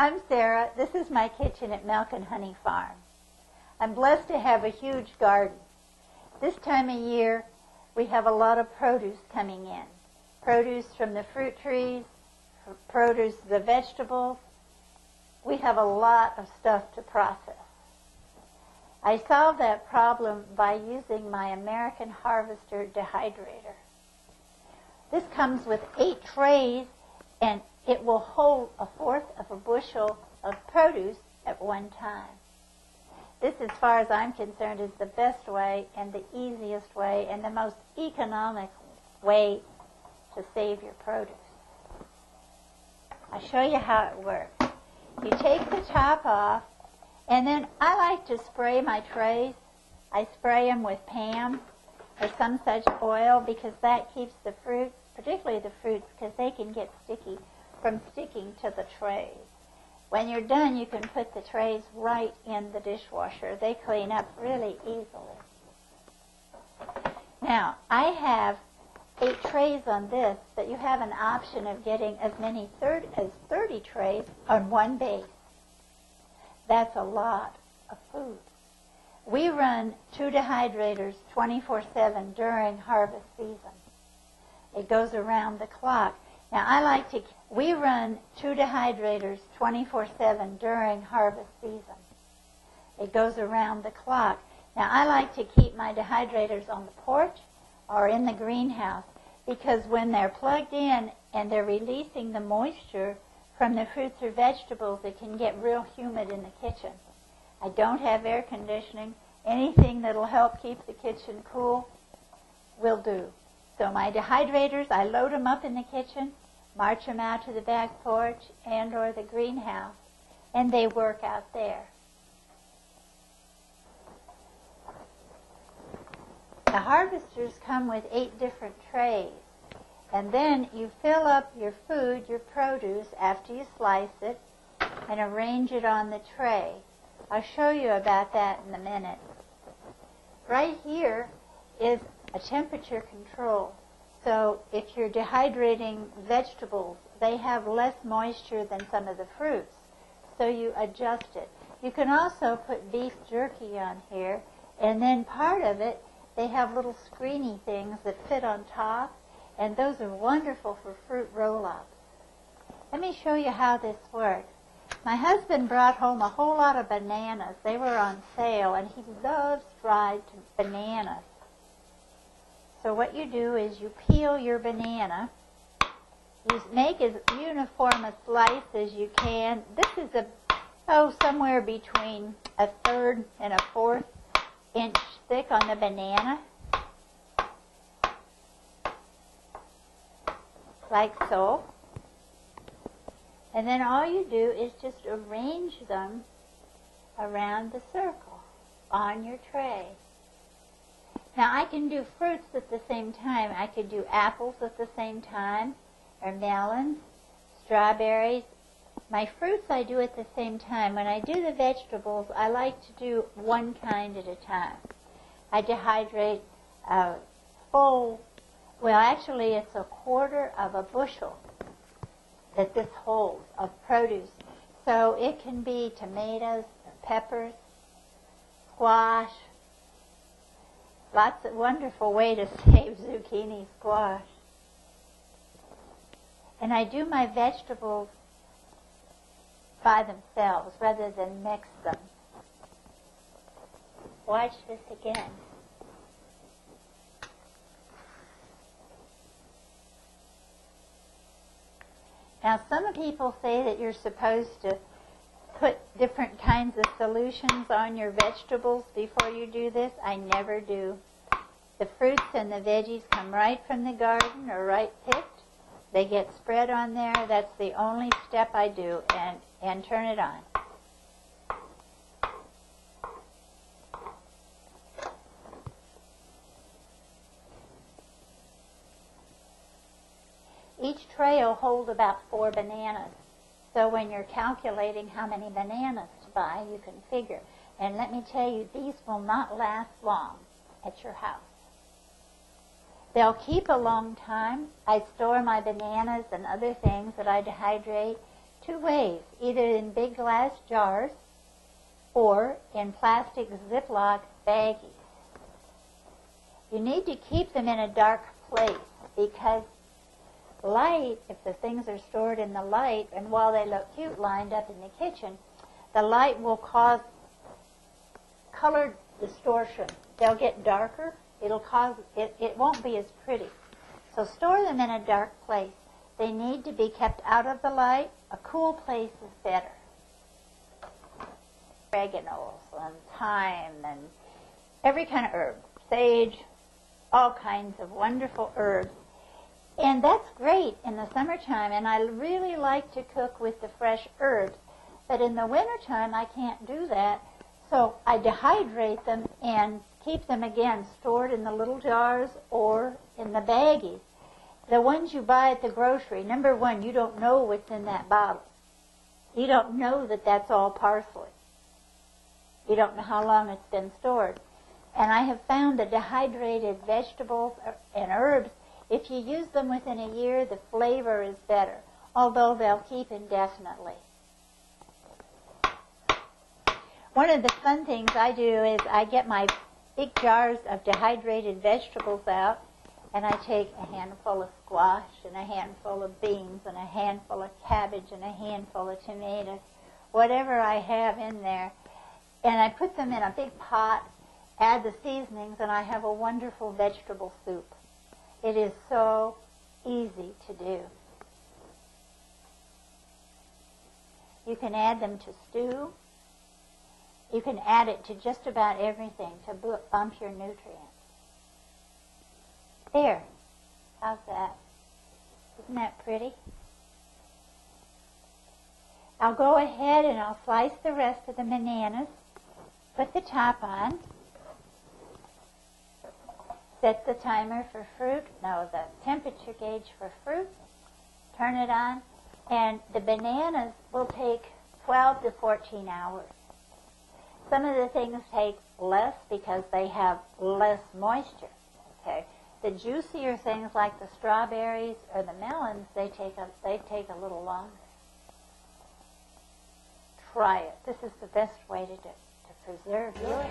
I'm Sarah. This is my kitchen at Milk and Honey Farm. I'm blessed to have a huge garden. This time of year, we have a lot of produce coming in. Produce from the fruit trees, produce the vegetables. We have a lot of stuff to process. I solved that problem by using my American Harvester Dehydrator. This comes with 8 trays, and it will hold 1/4 of a bushel of produce at one time. This, as far as I'm concerned, is the best way and the easiest way and the most economic way to save your produce. I'll show you how it works. You take the top off, and then I like to spray my trays. I spray them with Pam or some such oil because that keeps the fruits, particularly the fruits, because they can get sticky, from sticking to the trays. When you're done, you can put the trays right in the dishwasher. They clean up really easily. Now, I have 8 trays on this, but you have an option of getting as many as 30 trays on one base. That's a lot of food. We run 2 dehydrators 24/7 during harvest season. It goes around the clock. Now, we run 2 dehydrators 24/7 during harvest season. It goes around the clock. Now, I like to keep my dehydrators on the porch or in the greenhouse because when they're plugged in and they're releasing the moisture from the fruits or vegetables, it can get real humid in the kitchen. I don't have air conditioning. Anything that'll help keep the kitchen cool will do. So my dehydrators, I load them up in the kitchen, march them out to the back porch and or the greenhouse, and they work out there. The harvesters come with 8 different trays, and then you fill up your food, your produce, after you slice it and arrange it on the tray. I'll show you about that in a minute. Right here is a temperature control. So if you're dehydrating vegetables, they have less moisture than some of the fruits. So you adjust it. You can also put beef jerky on here, and then part of it, they have little screeny things that fit on top, and those are wonderful for fruit roll-ups. Let me show you how this works. My husband brought home a whole lot of bananas. They were on sale, and he loves fried bananas. So what you do is you peel your banana. You make as uniform a slice as you can. This is somewhere between 1/3 and 1/4 inch thick on the banana. Like so. And then all you do is just arrange them around the circle on your tray. Now, I can do fruits at the same time. I could do apples at the same time, or melons, strawberries. My fruits I do at the same time. When I do the vegetables, I like to do one kind at a time. I dehydrate a full, well, actually it's 1/4 of a bushel that this holds of produce. So it can be tomatoes, peppers, squash. Lots of wonderful way to save zucchini, squash. And I do my vegetables by themselves rather than mix them. Watch this again. Now, some people say that you're supposed to put different kinds of solutions on your vegetables before you do this. I never do. The fruits and the veggies come right from the garden or right picked. They get spread on there. That's the only step I do, and turn it on. Each tray will hold about 4 bananas. So when you're calculating how many bananas to buy, you can figure. And let me tell you, these will not last long at your house. They'll keep a long time. I store my bananas and other things that I dehydrate two ways, either in big glass jars or in plastic Ziploc baggies. You need to keep them in a dark place because light, if the things are stored in the light, and while they look cute lined up in the kitchen, the light will cause color distortion. They'll get darker. It won't be as pretty. So store them in a dark place. They need to be kept out of the light. A cool place is better. Oregano and thyme and every kind of herb. Sage, all kinds of wonderful herbs. And that's great in the summertime, and I really like to cook with the fresh herbs. But in the wintertime, I can't do that. So I dehydrate them and keep them, again, stored in the little jars or in the baggies. The ones you buy at the grocery, number one, you don't know what's in that bottle. You don't know that that's all parsley. You don't know how long it's been stored. And I have found that dehydrated vegetables and herbs, if you use them within a year, the flavor is better, although they'll keep indefinitely. One of the fun things I do is I get my big jars of dehydrated vegetables out, and I take a handful of squash and a handful of beans and a handful of cabbage and a handful of tomatoes, whatever I have in there, and I put them in a big pot, add the seasonings, and I have a wonderful vegetable soup. It is so easy to do. You can add them to stew. You can add it to just about everything to bump your nutrients. There. How's that? Isn't that pretty? I'll go ahead and I'll slice the rest of the bananas, put the top on, set the timer for fruit, no, the temperature gauge for fruit, turn it on, and the bananas will take 12 to 14 hours. Some of the things take less because they have less moisture. Okay, the juicier things like the strawberries or the melons, they take a little longer. Try it. This is the best way to preserve yours.